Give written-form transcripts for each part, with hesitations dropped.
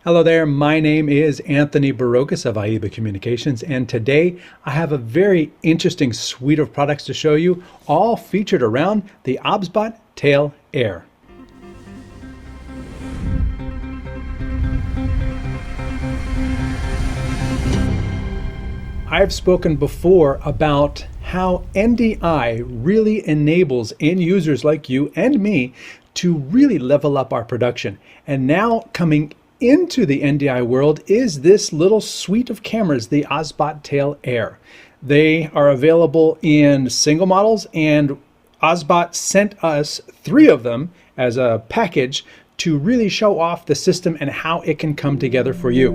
Hello there, my name is Anthony Barocas of AIBA Communications, and today I have a very interesting suite of products to show you, all featured around the OBSBOT Tail Air. I've spoken before about how NDI really enables end users like you and me to really level up our production. And now coming into the NDI world is this little suite of cameras, the OBSBOT Tail Air. They are available in single models, and OBSBOT sent us 3 of them as a package to really show off the system and how it can come together for you.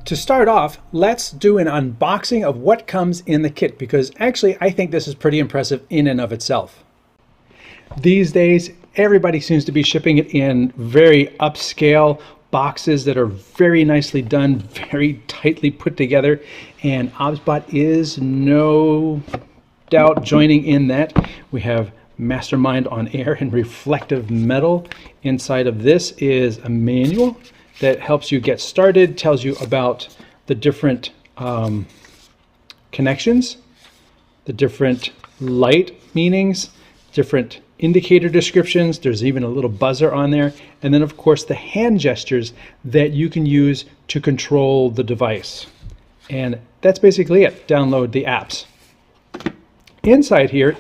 To start off, let's do an unboxing of what comes in the kit, because actually I think this is pretty impressive in and of itself. These days, everybody seems to be shipping it in very upscale boxes that are very nicely done, very tightly put together, and OBSBOT is no doubt joining in that. We have Mastermind on air and reflective metal. Inside of this is a manual that helps you get started, tells you about the different connections, the different light meanings, different indicator descriptions. There's even a little buzzer on there. And then of course the hand gestures that you can use to control the device. And that's basically it. Download the apps. Inside here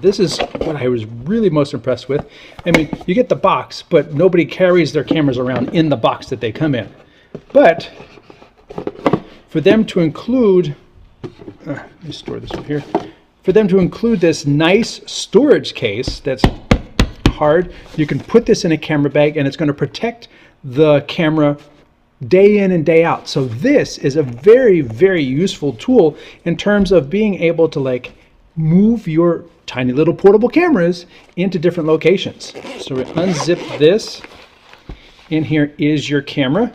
this is what I was really most impressed with. I mean, you get the box, but nobody carries their cameras around in the box that they come in. But for them to include, let me store this one here. For them to include this nice storage case that's hard, you can put this in a camera bag and it's going to protect the camera day in and day out. So this is a very, very useful tool in terms of being able to move your tiny little portable cameras into different locations. So we unzip this. In here is your camera.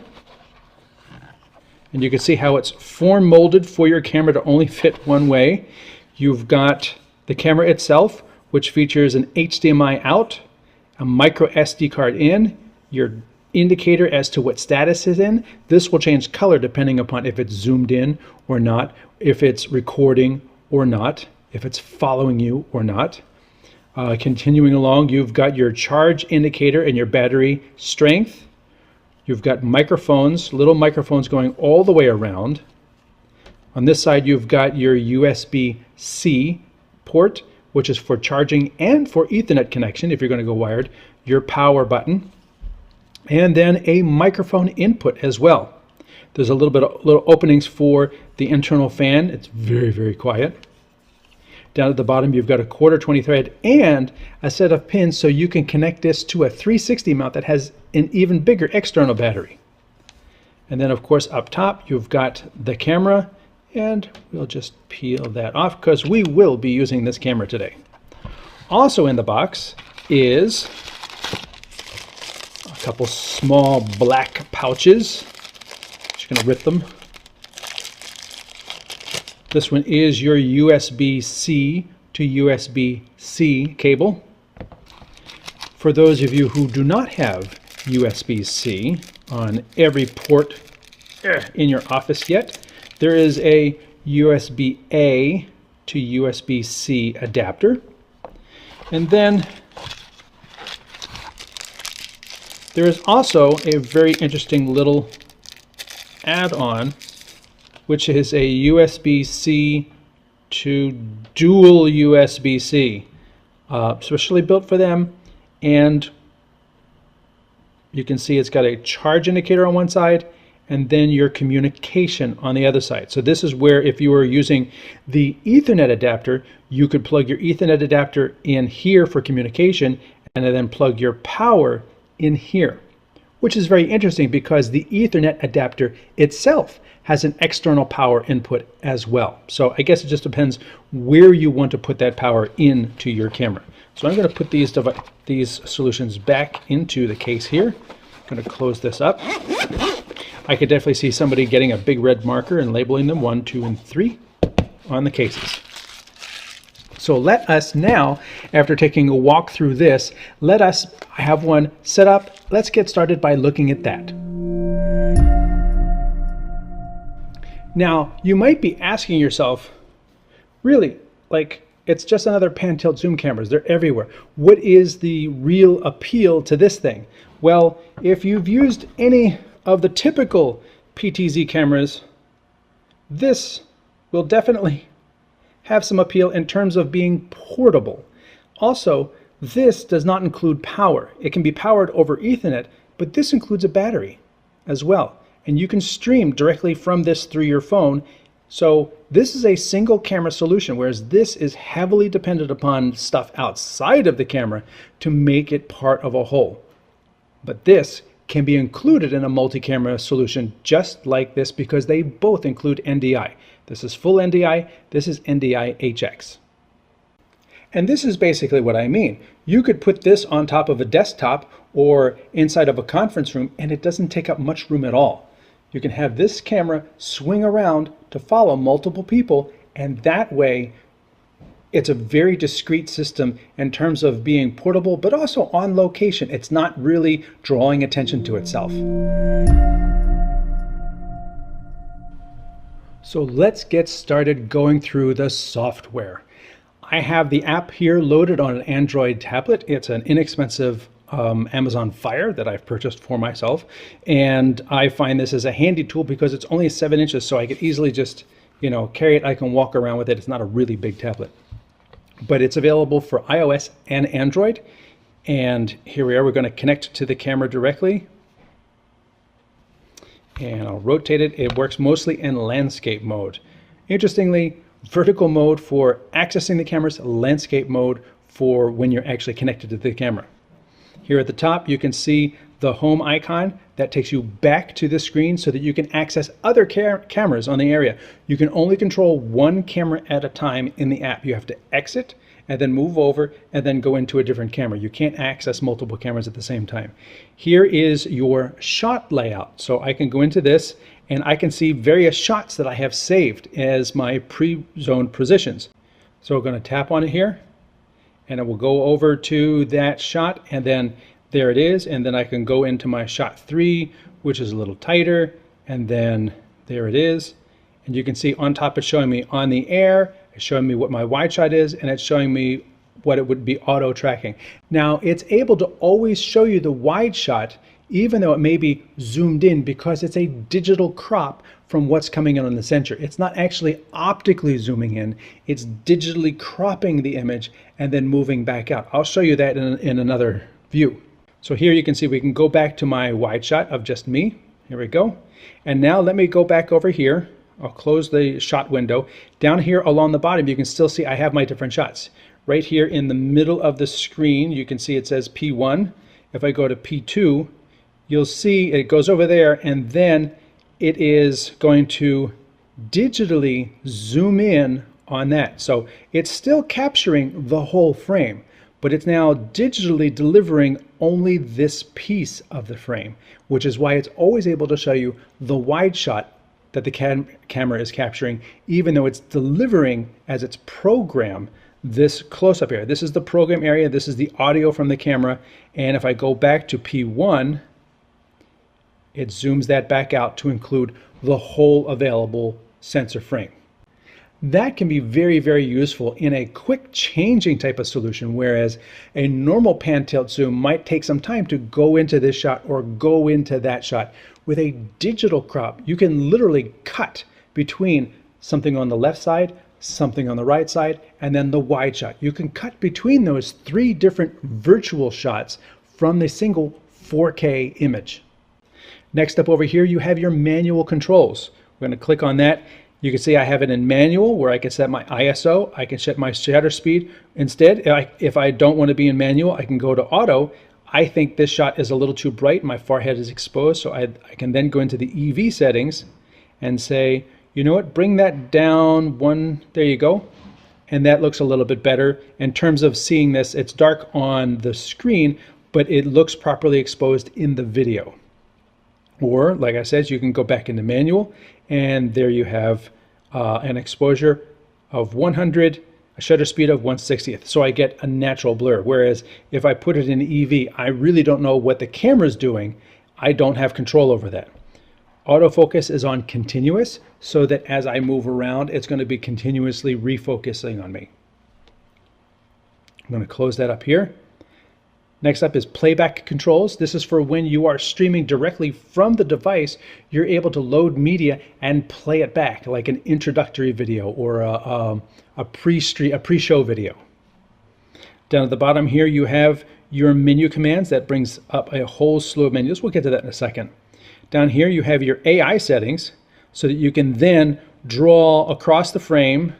And you can see how it's form molded for your camera to only fit one way. You've got the camera itself, which features an HDMI out, a micro SD card in, your indicator as to what status is in. This will change color depending upon if it's zoomed in or not, if it's recording or not, if it's following you or not. Continuing along, you've got your charge indicator and your battery strength. You've got microphones, little microphones going all the way around. On this side, you've got your USB-C port, which is for charging and for Ethernet connection if you're going to go wired, your power button, and then a microphone input as well. There's a little openings for the internal fan. It's very, very quiet. Down at the bottom, you've got a 1/4 thread and a set of pins so you can connect this to a 360 mount that has an even bigger external battery. And then, of course, up top, you've got the camera. And we'll just peel that off because we will be using this camera today. Also in the box is a couple small black pouches. Just going to rip them. This one is your USB-C to USB-C cable. For those of you who do not have USB-C on every port in your office yet, there is a USB-A to USB-C adapter. And then there is also a very interesting little add-on, which is a USB-C to dual USB-C, specially built for them. And you can see it's got a charge indicator on one side and then your communication on the other side. So this is where if you were using the Ethernet adapter, you could plug your Ethernet adapter in here for communication and then plug your power in here, which is very interesting because the Ethernet adapter itself has an external power input as well. So I guess it just depends where you want to put that power into your camera. So I'm going to put these solutions back into the case here. I'm going to close this up. I could definitely see somebody getting a big red marker and labeling them 1, 2, and 3 on the cases. So let us now, after taking a walk through this, I have one set up. Let's get started by looking at that. Now, you might be asking yourself, really, like, it's just another pan tilt zoom cameras. They're everywhere. What is the real appeal to this thing? Well, if you've used any of the typical PTZ cameras, this will definitely have some appeal in terms of being portable. Also, this does not include power. It can be powered over Ethernet, but this includes a battery as well. And you can stream directly from this through your phone. So this is a single camera solution, whereas this is heavily dependent upon stuff outside of the camera to make it part of a whole. But this can be included in a multi-camera solution just like this because they both include NDI. This is full NDI, this is NDI HX. And this is basically what I mean. You could put this on top of a desktop or inside of a conference room and it doesn't take up much room at all. You can have this camera swing around to follow multiple people, and that way it's a very discrete system in terms of being portable, but also on location. It's not really drawing attention to itself. So let's get started going through the software. I have the app here loaded on an Android tablet. It's an inexpensive Amazon Fire that I've purchased for myself, and I find this as a handy tool because it's only 7 inches, so I could easily just carry it. I can walk around with it. It's not a really big tablet, but it's available for iOS and Android. And here we are. We're going to connect to the camera directly, and I'll rotate it. It works mostly in landscape mode. Interestingly, vertical mode for accessing the cameras, landscape mode for when you're actually connected to the camera. Here at the top, you can see the home icon that takes you back to the screen so that you can access other cameras on the area. You can only control one camera at a time in the app. You have to exit and then move over and then go into a different camera. You can't access multiple cameras at the same time. Here is your shot layout. So I can go into this and I can see various shots that I have saved as my pre-zoned positions. So we're going to tap on it here, and it will go over to that shot, and then there it is. And then I can go into my shot 3, which is a little tighter, and then there it is. And you can see on top it's showing me on the air, it's showing me what my wide shot is, and it's showing me what it would be auto tracking. Now it's able to always show you the wide shot even though it may be zoomed in because it's a digital crop from what's coming in on the sensor. It's not actually optically zooming in, it's digitally cropping the image and then moving back out. I'll show you that in another view. So here you can see we can go back to my wide shot of just me. Here we go. And now let me go back over here. I'll close the shot window. Down here along the bottom, you can still see I have my different shots. Right here in the middle of the screen, you can see it says P1. If I go to P2, you'll see it goes over there, and then it is going to digitally zoom in on that. So it's still capturing the whole frame, but it's now digitally delivering only this piece of the frame, which is why it's always able to show you the wide shot that the camera is capturing, even though it's delivering as its program this close-up area. This is the program area, this is the audio from the camera, and if I go back to P1, it zooms that back out to include the whole available sensor frame. That can be very, very useful in a quick changing type of solution, whereas a normal pan tilt zoom might take some time to go into this shot or go into that shot. With a digital crop, you can literally cut between something on the left side, something on the right side, and then the wide shot. You can cut between those 3 different virtual shots from the single 4K image. Next up over here, you have your manual controls. We're going to click on that. You can see I have it in manual where I can set my ISO. I can set my shutter speed. Instead, if I don't want to be in manual, I can go to auto. I think this shot is a little too bright. My forehead is exposed. So I can then go into the EV settings and say, you know what, bring that down 1. There you go. And that looks a little bit better. In terms of seeing this, it's dark on the screen, but it looks properly exposed in the video. Or, like I said, you can go back into manual, and there you have an exposure of 100 a shutter speed of 1/60th, so I get a natural blur. Whereas if I put it in EV, I really don't know what the camera's doing. I don't have control over that. Autofocus is on continuous, so that as I move around, it's going to be continuously refocusing on me. I'm going to close that up here. Next up is playback controls. This is for when you are streaming directly from the device, you're able to load media and play it back, like an introductory video or a pre-show video. Down at the bottom here, you have your menu commands. That brings up a whole slew of menus. We'll get to that in a second. Down here, you have your AI settings so that you can then draw across the frame.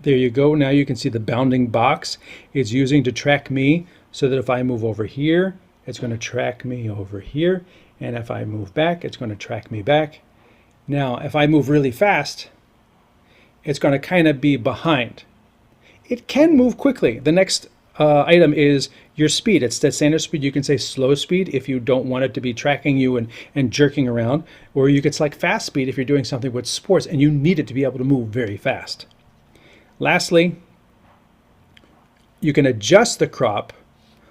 There you go. Now you can see the bounding box it's using to track me, so that if I move over here, it's going to track me over here. And if I move back, it's going to track me back. Now, if I move really fast, it's going to kind of be behind. It can move quickly. The next item is your speed. It's the standard speed. You can say slow speed if you don't want it to be tracking you and jerking around, or you could select fast speed if you're doing something with sports and you need it to be able to move very fast. Lastly, you can adjust the crop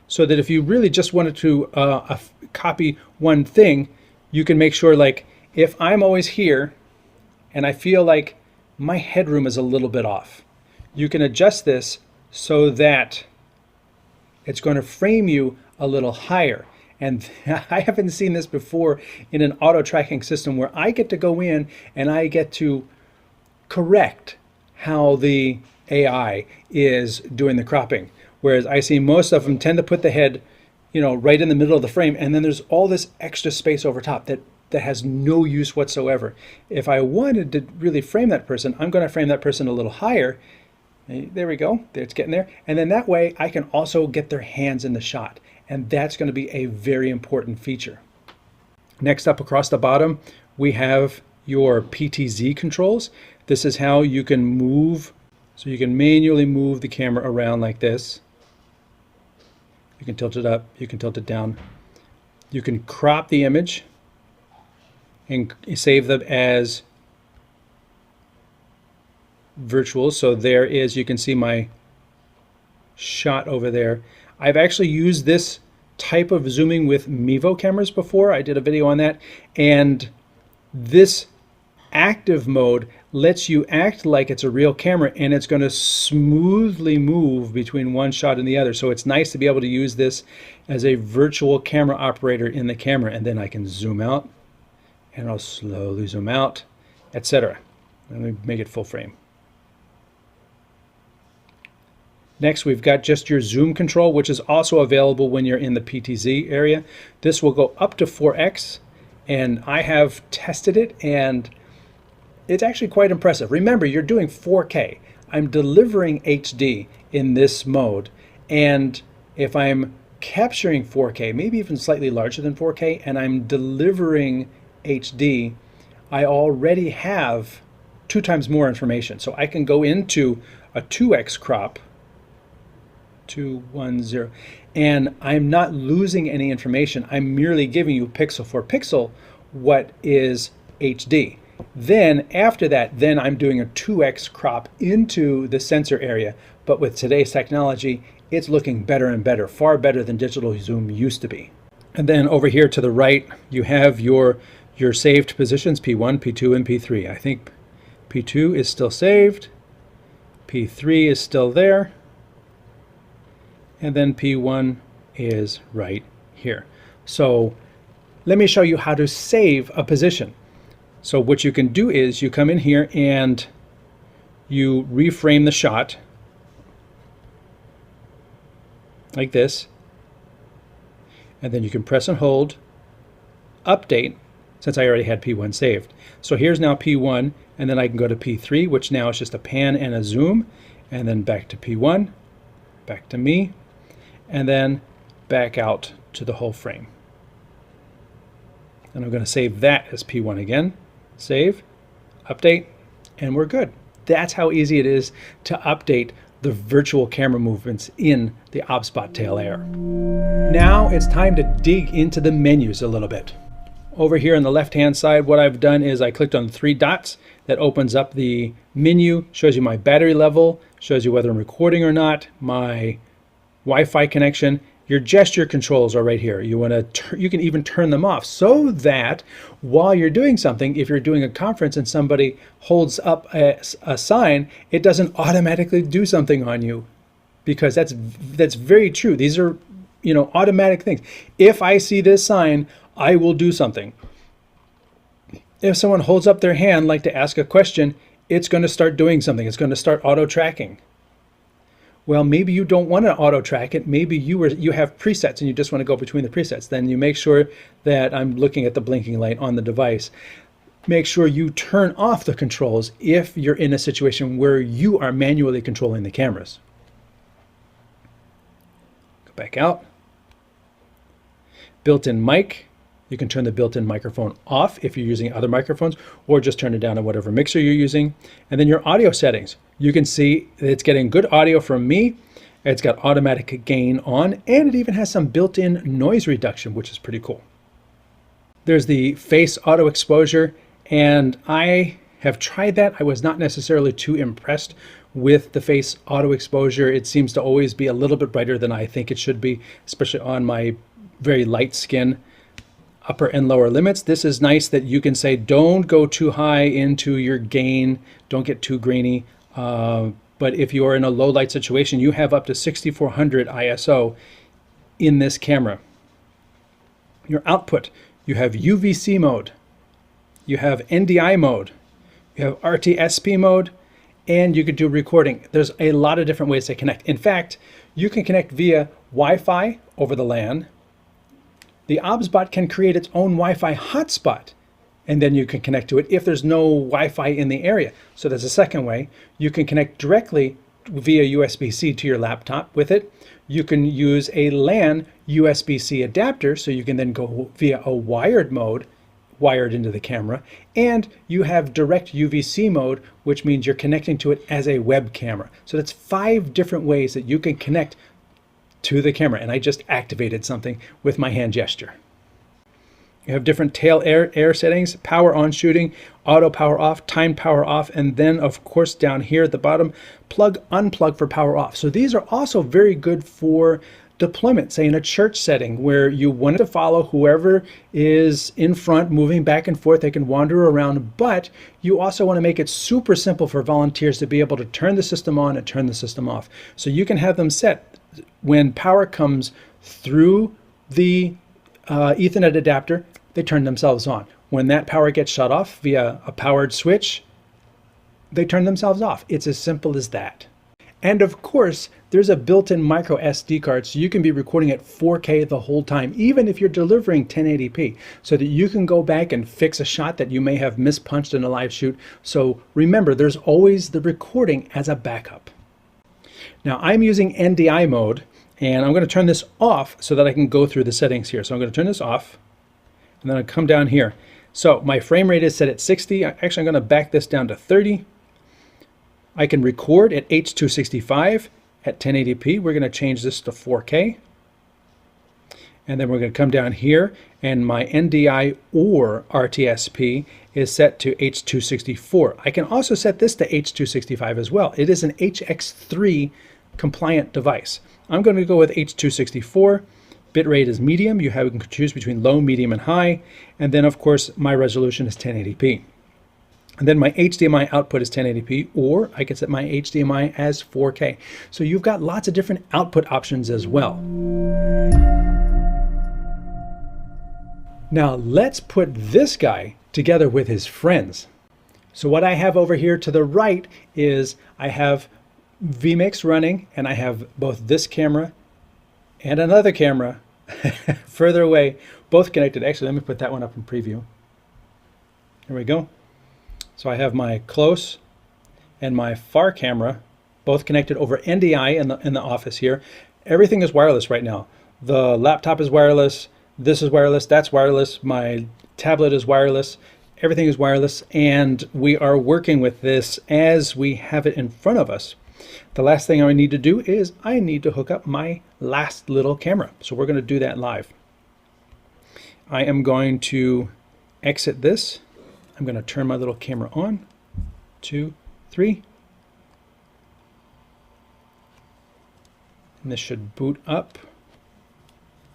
so that if you really just wanted to copy one thing, you can make sure, like, if I'm always here and I feel like my headroom is a little bit off, you can adjust this so that it's going to frame you a little higher. And I haven't seen this before in an auto tracking system where I get to go in and I get to correct how the AI is doing the cropping. Whereas I see most of them tend to put the head, right in the middle of the frame, and then there's all this extra space over top that has no use whatsoever. If I wanted to really frame that person, I'm going to frame that person a little higher. There we go. It's getting there. And then that way I can also get their hands in the shot. And that's going to be a very important feature. Next up across the bottom, we have your PTZ controls. This is how you can move. So you can manually move the camera around like this. You can tilt it up. You can tilt it down. You can crop the image and save them as virtual. So there is, you can see my shot over there. I've actually used this type of zooming with Mevo cameras before. I did a video on that, and this active mode lets you act like it's a real camera, and it's going to smoothly move between one shot and the other. So it's nice to be able to use this as a virtual camera operator in the camera, and then I can zoom out and I'll slowly zoom out, etc. Let me make it full frame. Next, we've got just your zoom control, which is also available when you're in the PTZ area. This will go up to 4x, and I have tested it, and it's actually quite impressive. Remember, you're doing 4K. I'm delivering HD in this mode, and if I'm capturing 4K, maybe even slightly larger than 4K, and I'm delivering HD, I already have 2 times more information. So I can go into a 2x crop, 210, and I'm not losing any information. I'm merely giving you pixel for pixel what is HD. Then after that, then I'm doing a 2x crop into the sensor area. But with today's technology, it's looking better and better, far better than digital zoom used to be. And then over here to the right, you have your saved positions, P1, P2, and P3. I think P2 is still saved, P3 is still there, and then P1 is right here. So let me show you how to save a position. So what you can do is you come in here and you reframe the shot like this, and then you can press and hold update, since I already had P1 saved. So here's now P1, and then I can go to P3, which now is just a pan and a zoom, and then back to P1, back to me, and then back out to the whole frame. And I'm going to save that as P1 again. Save, update, and we're good. That's how easy it is to update the virtual camera movements in the OBSBOT Tail Air. Now it's time to dig into the menus a little bit. over here on the left hand side, what I've done is I clicked on the 3 dots. That opens up the menu, shows you my battery level, shows you whether I'm recording or not, my Wi-Fi connection. Your gesture controls are right here. You can even turn them off so that while you're doing something, if you're doing a conference and somebody holds up a sign, it doesn't automatically do something on you, because that's very true. These are, automatic things. If I see this sign, I will do something. If someone holds up their hand like to ask a question, it's going to start doing something. It's going to start auto tracking. Well, maybe you don't want to auto track it. Maybe you have presets and you just want to go between the presets. Then you make sure that I'm looking at the blinking light on the device. Make sure you turn off the controls if you're in a situation where you are manually controlling the cameras. Go back out. Built-in mic. You can turn the built-in microphone off if you're using other microphones, or just turn it down on whatever mixer you're using. And then your audio settings. You can see it's getting good audio from me. It's got automatic gain on, and it even has some built-in noise reduction, which is pretty cool. There's the face auto exposure, and I have tried that. I was not necessarily too impressed with the face auto exposure. It seems to always be a little bit brighter than I think it should be, especially on my very light skin. Upper and lower limits. This is nice that you can say don't go too high into your gain, don't get too grainy. But if you are in a low light situation, you have up to 6400 ISO in this camera. Your output, you have UVC mode, you have NDI mode, you have RTSP mode, and you could do recording. There's a lot of different ways to connect. In fact, you can connect via Wi-Fi over the LAN. The OBSBOT can create its own Wi-Fi hotspot, and then you can connect to it if there's no Wi-Fi in the area. So there's a second way. You can connect directly via USB-C to your laptop with it. You can use a LAN USB-C adapter, so you can then go via a wired mode, wired into the camera, and you have direct UVC mode, which means you're connecting to it as a web camera. So that's 5 different ways that you can connect to the camera, and I just activated something with my hand gesture. You have different tail air settings, power on shooting, auto power off, time power off, and then of course down here at the bottom, plug unplug for power off. So these are also very good for deployment, say in a church setting where you want to follow whoever is in front, moving back and forth. They can wander around, but you also want to make it super simple for volunteers to be able to turn the system on and turn the system off. So you can have them set when power comes through the Ethernet adapter, they turn themselves on. When that power gets shut off via a powered switch, they turn themselves off. It's as simple as that. And of course, there's a built-in micro SD card, so you can be recording at 4K the whole time, even if you're delivering 1080p, so that you can go back and fix a shot that you may have mispunched in a live shoot. So remember, there's always the recording as a backup. Now I'm using NDI mode, and I'm going to turn this off so that I can go through the settings here. So I'm going to turn this off, and then I'll come down here. So my frame rate is set at 60. Actually, I'm going to back this down to 30. I can record at H.265 at 1080p. We're going to change this to 4K. And then we're going to come down here, and my NDI or RTSP is set to H.264. I can also set this to H.265 as well. It is an HX3 compliant device. I'm going to go with H.264. Bitrate is medium. You can choose between low, medium, and high. And then, of course, my resolution is 1080p. And then my HDMI output is 1080p, or I can set my HDMI as 4K. So you've got lots of different output options as well. Now let's put this guy together with his friends. So what I have over here to the right is I have vMix running, and I have both this camera and another camera further away, both connected. Actually, let me put that one up in preview. Here we go. So I have my close and my far camera both connected over NDI in the office here. Everything is wireless right now. The laptop is wireless, this is wireless, that's wireless, my tablet is wireless, everything is wireless, and we are working with this as we have it in front of us. The last thing I need to do is I need to hook up my last little camera. So we're going to do that live. I am going to exit this. I'm going to turn my little camera on. 2, 3. And this should boot up.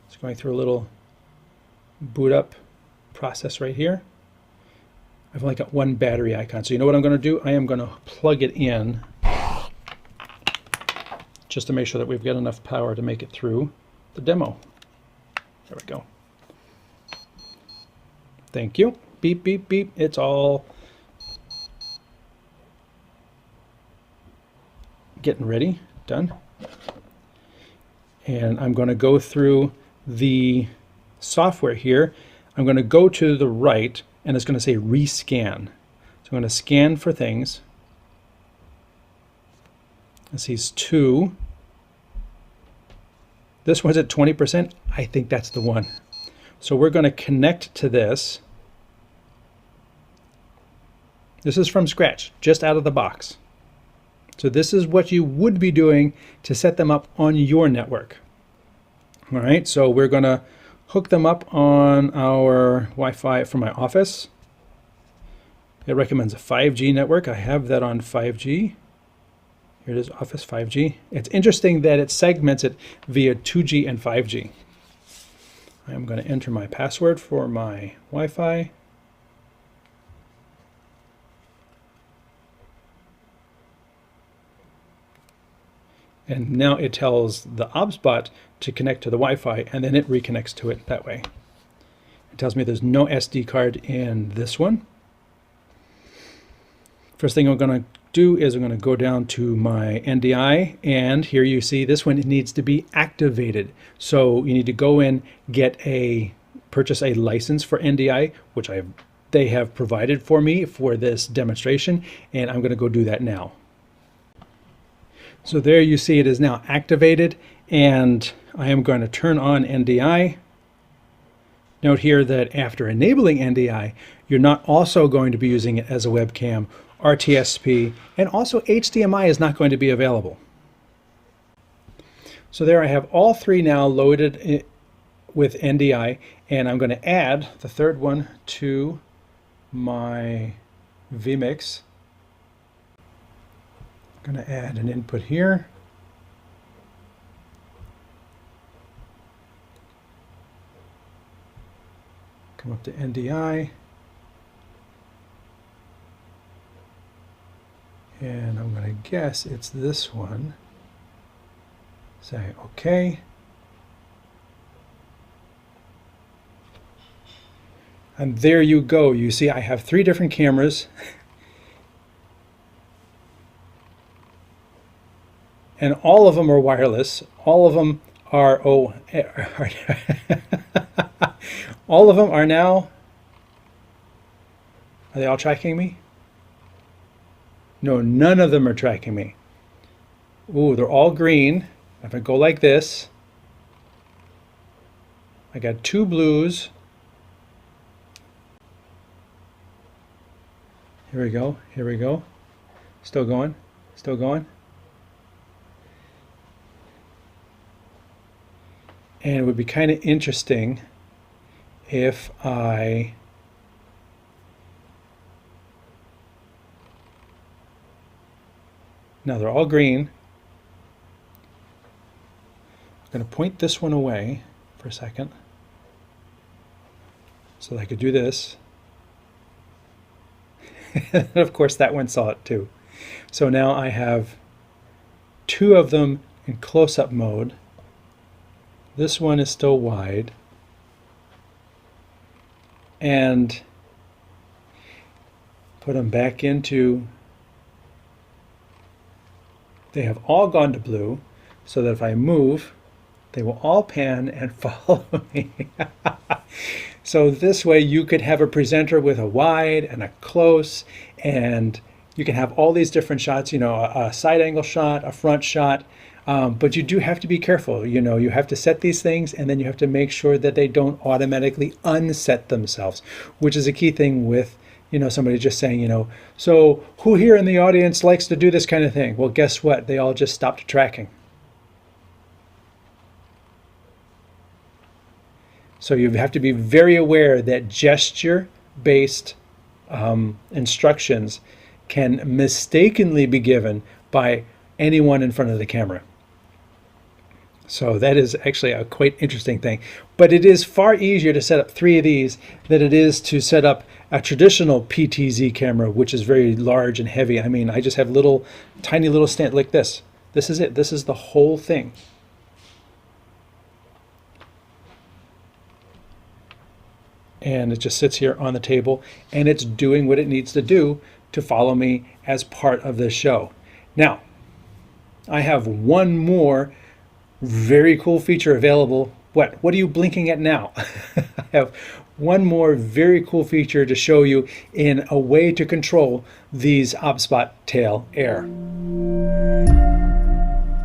It's going through a little boot up process right here. I've only got one battery icon. So you know what I'm going to do? I am going to plug it in just to make sure that we've got enough power to make it through the demo. There we go. Thank you. Beep, beep, beep. It's all getting ready. Done. And I'm going to go through the software here. I'm going to go to the right, and it's going to say rescan. So I'm going to scan for things. This is 2. This one's at 20%. I think that's the one. So we're going to connect to this. This is from scratch, just out of the box. So this is what you would be doing to set them up on your network. All right, so we're going to hook them up on our Wi-Fi from my office. It recommends a 5G network. I have that on 5G. Here it is, Office 5G. It's interesting that it segments it via 2G and 5G. I'm going to enter my password for my Wi-Fi. And now it tells the OBSBOT to connect to the Wi-Fi, and then it reconnects to it that way. It tells me there's no SD card in this one. First thing I'm going to do is I'm going to go down to my NDI, and here you see this one, it needs to be activated. So you need to go in, purchase a license for NDI, which they have provided for me for this demonstration, and I'm going to go do that now. So there you see it is now activated, and I am going to turn on NDI. Note here that after enabling NDI, you're not also going to be using it as a webcam, RTSP, and also HDMI is not going to be available. So there I have all 3 now loaded with NDI, and I'm going to add the third one to my vMix. I'm going to add an input here. Come up to NDI. And I'm going to guess it's this one. Say OK. And there you go. You see I have 3 different cameras. And all of them are wireless. All of them are, all of them are now, are they all tracking me? No, none of them are tracking me. Ooh, they're all green. If I go like this, I got 2 blues. Here we go, here we go. Still going, still going. And it would be kind of interesting if I now they're all green. I'm going to point this one away for a second so that I could do this. And of course that one saw it too. So now I have 2 of them in close-up mode. This one is still wide. And put them back into, they have all gone to blue, so that if I move, they will all pan and follow me. So this way you could have a presenter with a wide and a close, and you can have all these different shots, you know, a side angle shot, a front shot, but you do have to be careful. You know, you have to set these things, and then you have to make sure that they don't automatically unset themselves, which is a key thing with, you know, somebody just saying, you know, so who here in the audience likes to do this kind of thing? Well, guess what? They all just stopped tracking. So you have to be very aware that gesture based instructions can mistakenly be given by anyone in front of the camera. So that is actually a quite interesting thing. But it is far easier to set up 3 of these than it is to set up a traditional PTZ camera, which is very large and heavy. I mean, I just have little, tiny little stand like this. This is it. This is the whole thing. And it just sits here on the table, and it's doing what it needs to do to follow me as part of this show. Now, I have one more very cool feature available. What are you blinking at now? I have one more very cool feature to show you in a way to control these OBSBOT Tail Air.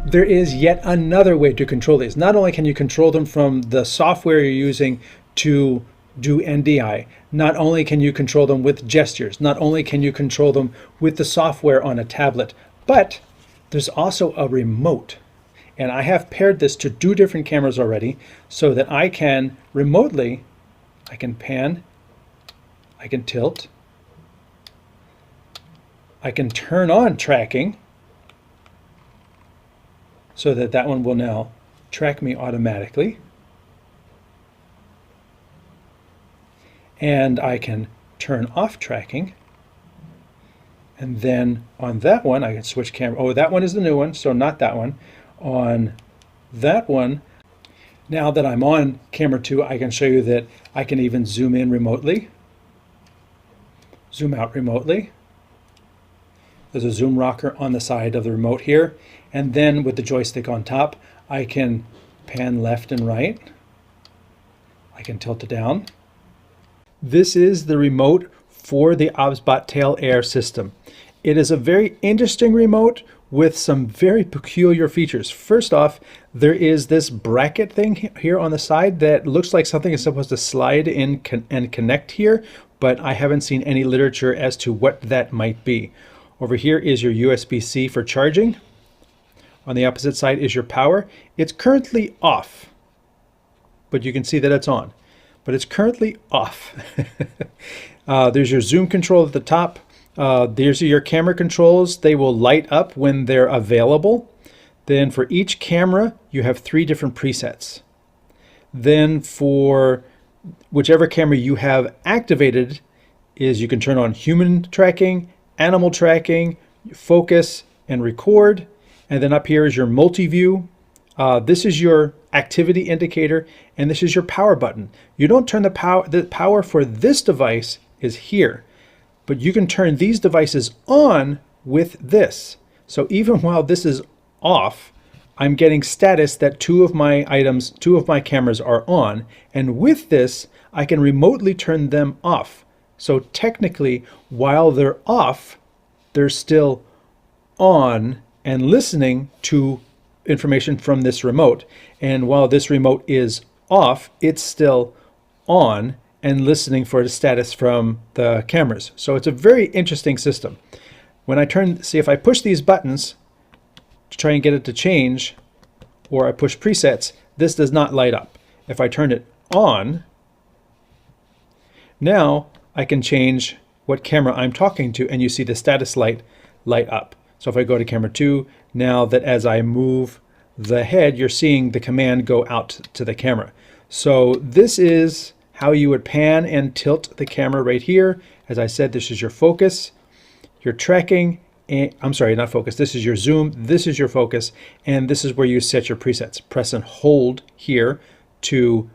There is yet another way to control these. Not only can you control them from the software you're using to do NDI, not only can you control them with gestures, not only can you control them with the software on a tablet, but there's also a remote. And I have paired this to 2 different cameras already so that I can remotely, I can pan, I can tilt, I can turn on tracking so that that one will now track me automatically. And I can turn off tracking. And then on that one, I can switch camera. Oh, that one is the new one, so not that one. On that one, now that I'm on camera 2, I can show you that I can even zoom in remotely, zoom out remotely. There's a zoom rocker on the side of the remote here. And then with the joystick on top, I can pan left and right. I can tilt it down. This is the remote for the OBSBOT Tail Air system. It is a very interesting remote with some very peculiar features. First off, there is this bracket thing here on the side that looks like something is supposed to slide in and connect here, but I haven't seen any literature as to what that might be. Over here is your USB-C for charging. On the opposite side is your power. It's currently off, but you can see that it's on. But it's currently off. There's your zoom control at the top. These are your camera controls. They will light up when they're available. Then for each camera, you have 3 different presets. Then for whichever camera you have activated is you can turn on human tracking, animal tracking, focus, and record. And then up here is your multi-view. This is your activity indicator, and this is your power button. You don't turn the power for this device is here, but you can turn these devices on with this. So even while this is off, I'm getting status that 2 of my items, 2 of my cameras are on, and with this, I can remotely turn them off. So technically, while they're off, they're still on and listening to information from this remote. And while this remote is off, it's still on and listening for the status from the cameras. So it's a very interesting system. When I see if I push these buttons to try and get it to change, or I push presets, this does not light up. If I turn it on, now I can change what camera I'm talking to, and you see the status light up. So if I go to camera 2, now that as I move the head, you're seeing the command go out to the camera. So this is how you would pan and tilt the camera right here. As I said, this is your focus, your tracking, and I'm sorry, not focus. This is your zoom, this is your focus, and this is where you set your presets. Press and hold here to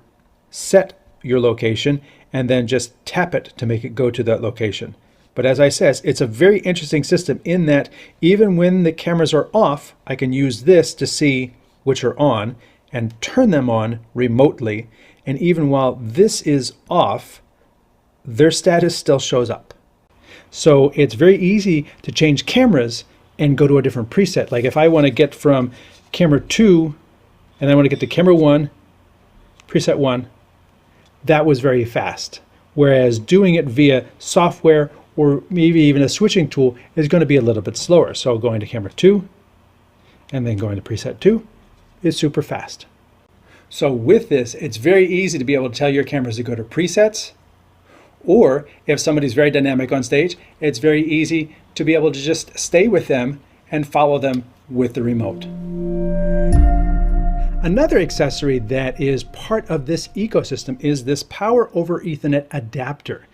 set your location, and then just tap it to make it go to that location. But as I said, it's a very interesting system in that even when the cameras are off, I can use this to see which are on and turn them on remotely. And even while this is off, their status still shows up. So it's very easy to change cameras and go to a different preset. Like if I want to get from camera 2 and I want to get to camera 1, preset 1, that was very fast. Whereas doing it via software or maybe even a switching tool is going to be a little bit slower. So going to camera 2 and then going to preset 2 is super fast. So with this, it's very easy to be able to tell your cameras to go to presets Or if somebody's very dynamic on stage, it's very easy to be able to just stay with them and follow them with the remote. Another accessory that is part of this ecosystem is this Power over Ethernet adapter.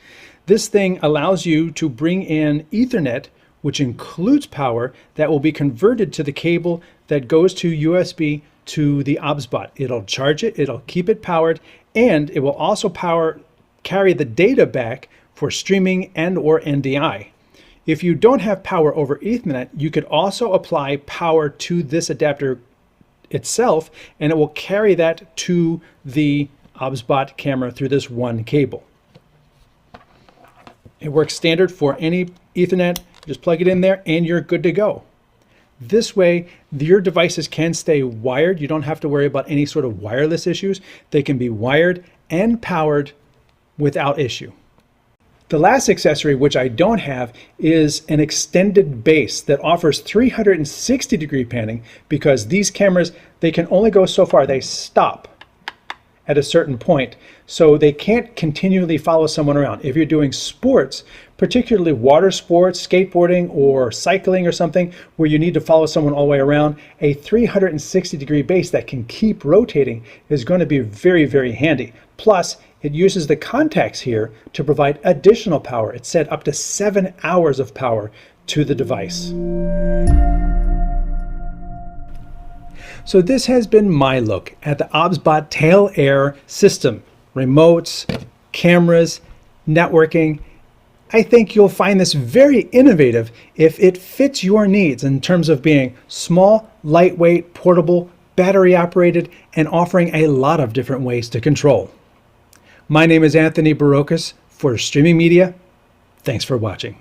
This thing allows you to bring in Ethernet, which includes power, that will be converted to the cable that goes to USB to the OBSBOT. It'll charge it, it'll keep it powered, and it will also carry the data back for streaming and or NDI. If you don't have power over Ethernet, you could also apply power to this adapter itself, and it will carry that to the OBSBOT camera through this one cable. It works standard for any Ethernet. Just plug it in there and you're good to go. This way, your devices can stay wired. You don't have to worry about any sort of wireless issues. They can be wired and powered without issue. The last accessory, which I don't have, is an extended base that offers 360-degree panning, because these cameras, they can only go so far. They stop at a certain point, so they can't continually follow someone around. If you're doing sports, particularly water sports, skateboarding, or cycling or something, where you need to follow someone all the way around, a 360-degree base that can keep rotating is going to be very, very handy. Plus, it uses the contacts here to provide additional power. It said up to 7 hours of power to the device. So this has been my look at the OBSBOT Tail Air system. Remotes, cameras, networking. I think you'll find this very innovative if it fits your needs in terms of being small, lightweight, portable, battery operated, and offering a lot of different ways to control. My name is Anthony Barocas for Streaming Media. Thanks for watching.